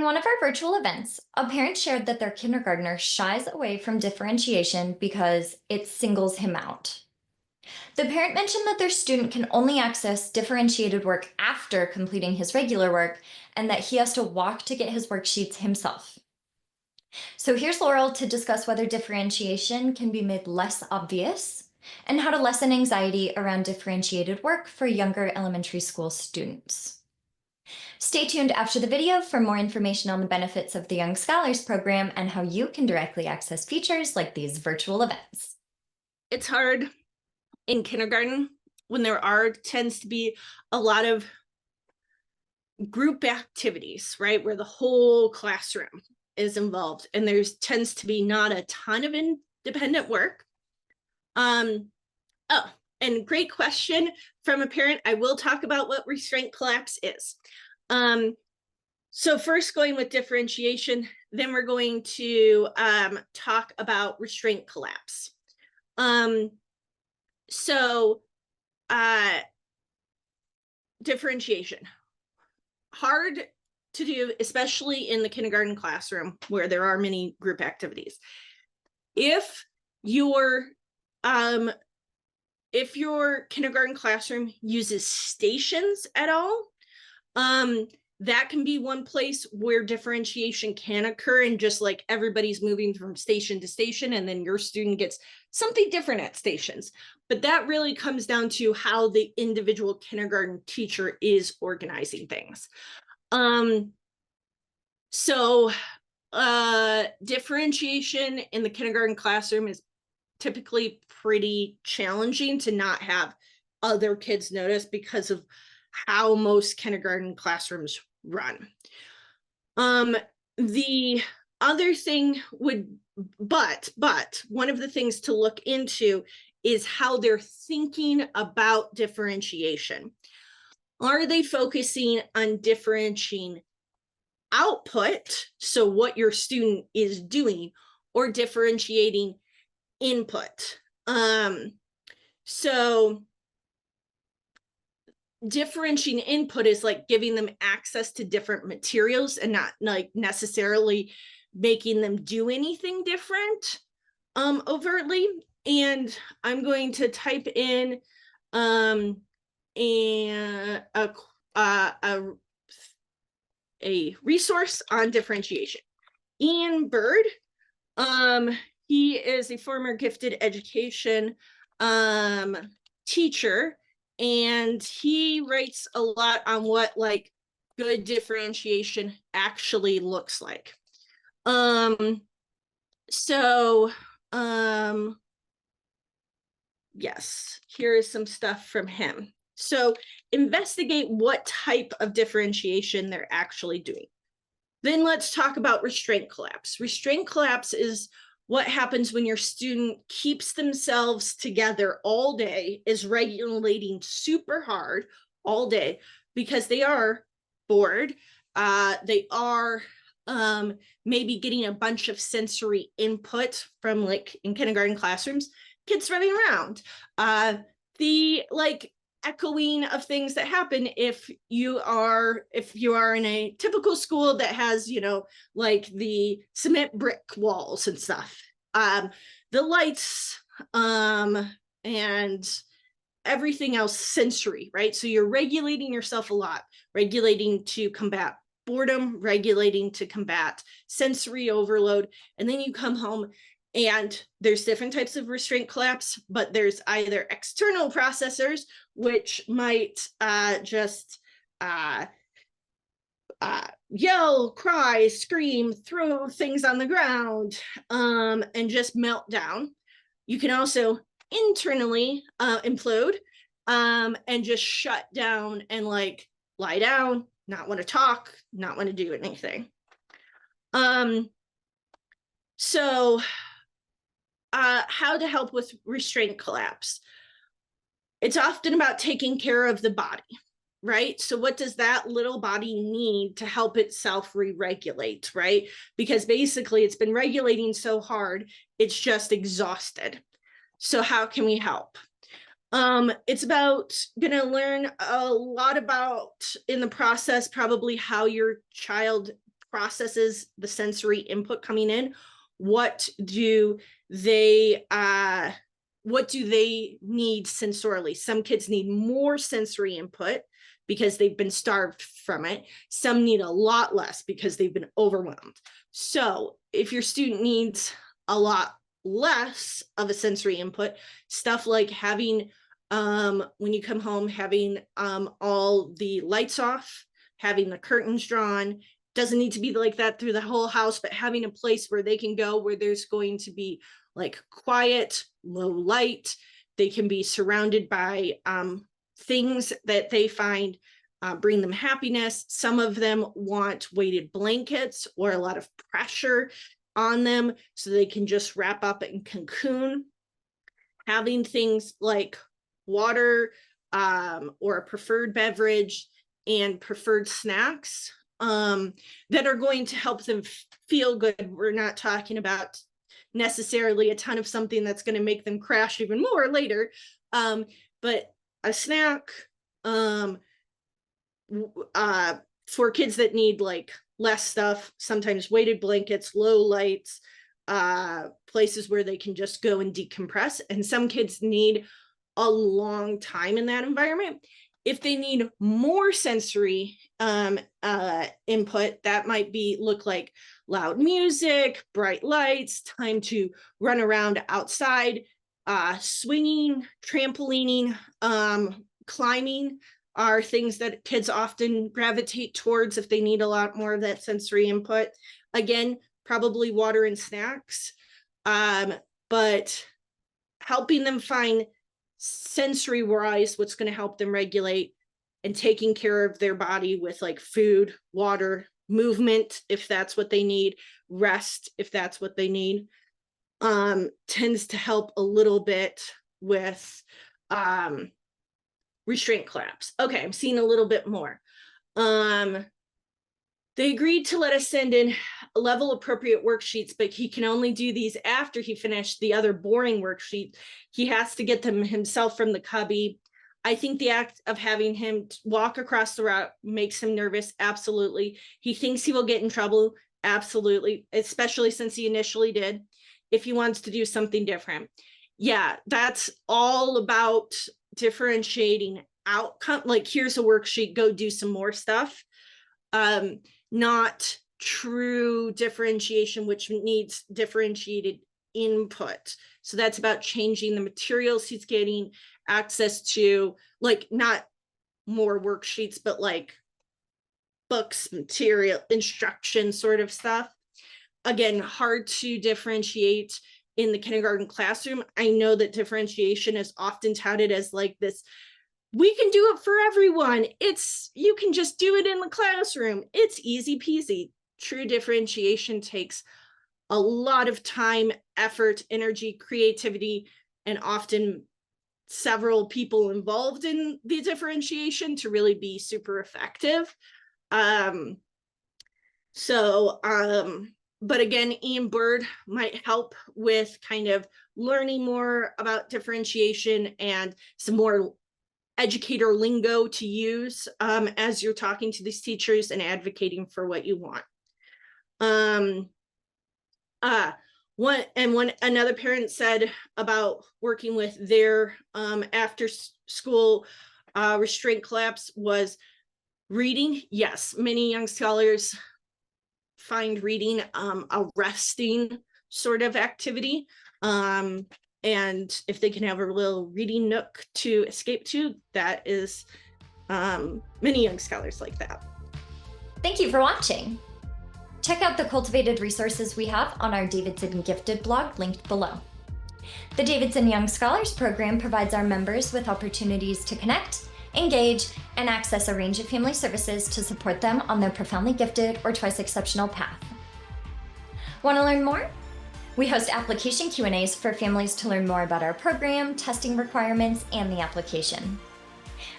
one of our virtual events, a parent shared that their kindergartner shies away from differentiation because it singles him out. The parent mentioned that their student can only access differentiated work after completing his regular work and that he has to walk to get his worksheets himself. So here's Laurel to discuss whether differentiation can be made less obvious and how to lessen anxiety around differentiated work for younger elementary school students. Stay tuned after the video for more information on the benefits of the Young Scholars Program and how you can directly access features like these virtual events. It's hard in kindergarten when there tends to be a lot of group activities, right? Where the whole classroom is involved and tends to be not a ton of independent work. And great question from a parent. I will talk about what restraint collapse is. So first going with differentiation, then we're going to talk about restraint collapse. Differentiation, hard to do, especially in the kindergarten classroom where there are many group activities. If your kindergarten classroom uses stations at all, that can be one place where differentiation can occur, and just like everybody's moving from station to station and then your student gets something different at stations. But that really comes down to how the individual kindergarten teacher is organizing things. Differentiation in the kindergarten classroom is typically pretty challenging to not have other kids notice because of how most kindergarten classrooms run. The other thing but one of the things to look into is how they're thinking about differentiation. Are they focusing on differentiating output, so what your student is doing, or differentiating input? Differentiating input is like giving them access to different materials and not like necessarily making them do anything different overtly. And I'm going to type in a resource on differentiation. Ian Bird, he is a former gifted education teacher, and he writes a lot on what like good differentiation actually looks like. Yes, here is some stuff from him. So investigate what type of differentiation they're actually doing. Then let's talk about restraint collapse. Restraint collapse is what happens when your student keeps themselves together all day, is regulating super hard all day because they are bored. They are maybe getting a bunch of sensory input from, like in kindergarten classrooms, kids running around. The like echoing of things that happen if you are in a typical school that has, you know, like the cement brick walls and stuff, the lights, and everything else sensory, right? So you're regulating yourself a lot, regulating to combat boredom, regulating to combat sensory overload, and then you come home and there's different types of restraint collapse, but there's either external processors, which might just yell, cry, scream, throw things on the ground, and just melt down. You can also internally implode and just shut down and like lie down, not want to talk, not want to do anything. How to help with restraint collapse? It's often about taking care of the body, right? So what does that little body need to help itself re-regulate, right? Because basically it's been regulating so hard, it's just exhausted. So how can we help? It's about gonna learn a lot about in the process, probably how your child processes the sensory input coming in? What do they need sensorially? Some kids need more sensory input because they've been starved from it. Some need a lot less because they've been overwhelmed. So if your student needs a lot less of a sensory input, stuff like having, when you come home, having all the lights off, having the curtains drawn, doesn't need to be like that through the whole house, but having a place where they can go where there's going to be like quiet, low light. They can be surrounded by things that they find bring them happiness. Some of them want weighted blankets or a lot of pressure on them so they can just wrap up and cocoon. Having things like water or a preferred beverage and preferred snacks that are going to help them feel good. We're not talking about necessarily a ton of something that's going to make them crash even more later, but a snack for kids that need like less stuff, sometimes weighted blankets, low lights, places where they can just go and decompress. And some kids need a long time in that environment. If they need more sensory input, that might look like loud music, bright lights, time to run around outside, swinging, trampolining, climbing are things that kids often gravitate towards if they need a lot more of that sensory input. Again, probably water and snacks, but helping them find sensory wise what's going to help them regulate, and taking care of their body with like food, water, movement if that's what they need, rest if that's what they need, tends to help a little bit with restraint collapse. Okay, I'm seeing a little bit more. They agreed to let us send in level appropriate worksheets, but he can only do these after he finished the other boring worksheet. He has to get them himself from the cubby. I think the act of having him walk across the route makes him nervous. Absolutely. He thinks he will get in trouble. Absolutely. Especially since he initially did, if he wants to do something different. Yeah, that's all about differentiating outcome. Like, here's a worksheet, go do some more stuff. Not true differentiation, which needs differentiated input. So that's about changing the materials he's getting access to, like not more worksheets, but like books, material, instruction sort of stuff. Again, hard to differentiate in the kindergarten classroom. I know that differentiation is often touted as like this, we can do it for everyone. You can just do it in the classroom. It's easy peasy. True differentiation takes a lot of time, effort, energy, creativity, and often several people involved in the differentiation to really be super effective. But again, Ian Bird might help with kind of learning more about differentiation and some more educator lingo to use as you're talking to these teachers and advocating for what you want. Another parent said about working with their after school restraint collapse was reading. Yes, many young scholars find reading a resting sort of activity. And if they can have a little reading nook to escape to, that is many young scholars like that. Thank you for watching. Check out the cultivated resources we have on our Davidson Gifted blog linked below. The Davidson Young Scholars Program provides our members with opportunities to connect, engage, and access a range of family services to support them on their profoundly gifted or twice exceptional path. Want to learn more? We host application Q&As for families to learn more about our program, testing requirements, and the application.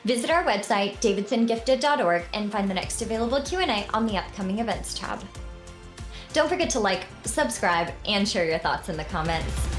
Visit our website, davidsongifted.org, and find the next available Q&A on the upcoming events tab. Don't forget to like, subscribe, and share your thoughts in the comments.